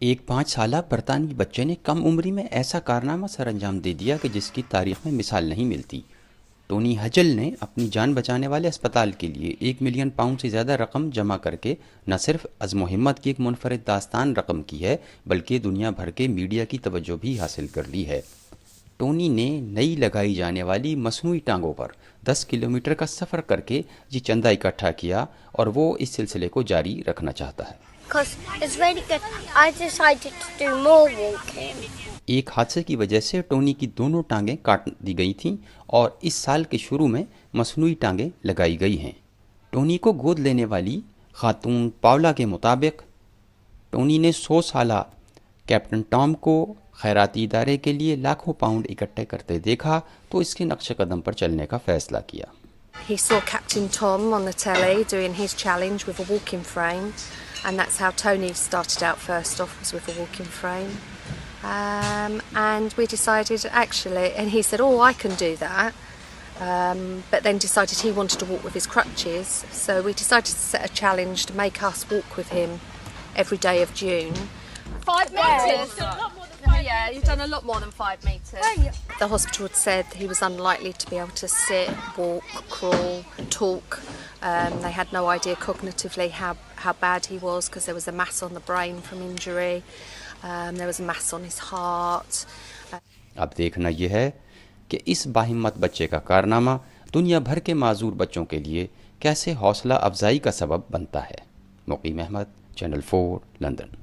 ایک 5 سالہ برطانوی بچے نے کم عمری میں ایسا کارنامہ سر انجام دے دیا کہ جس کی تاریخ میں مثال نہیں ملتی۔ ٹونی ہجل نے اپنی جان بچانے والے اسپتال کے لیے 1 ملین پاؤنڈ سے زیادہ رقم جمع کر کے نہ صرف عزم و ہمت کی ایک منفرد داستان رقم کی ہے، بلکہ دنیا بھر کے میڈیا کی توجہ بھی حاصل کر لی ہے۔ ٹونی نے نئی لگائی جانے والی مصنوعی ٹانگوں پر 10 کلومیٹر کا سفر کر کے یہ چندہ اکٹھا کیا اور وہ اس سلسلے کو جاری رکھنا چاہتا ہے۔ Because it's really good. I decided to do more walking. ایک حادثے کی وجہ سے ٹونی کی دونوں ٹانگیں کاٹ دی گئی تھیں اور اس سال کے شروع میں مصنوعی ٹانگیں لگائی گئی ہیں۔ ٹونی کو گود لینے والی خاتون پاولا کے مطابق ٹونی نے 100 سالہ کیپٹن ٹام کو خیراتی ادارے کے لیے لاکھوں پاؤنڈ اکٹھے کرتے دیکھا تو اس کے نقش قدم پر چلنے کا فیصلہ کیا۔ He saw Captain Tom on the telly doing his challenge with a walking frame, and that's how Tony started out first off, was with a walking frame. And we decided actually, and he said, oh, I can do that, but then decided he wanted to walk with his crutches, so we decided to set a challenge to make us walk with him every day of June. 5 meters. Yeah, you've done a lot more than 5 meters. The hospital had said he was unlikely to be able to sit, walk, crawl, talk. They had no idea cognitively how bad he was, because there was a mass on the brain from injury. There was a mass on his heart. اب دیکھنا یہ ہے کہ اس باہمت بچے کا کارنامہ دنیا بھر کے معذور بچوں کے لیے کیسے حوصلہ افزائی کا سبب بنتا ہے۔ مقیم احمد، چینل 4، لندن۔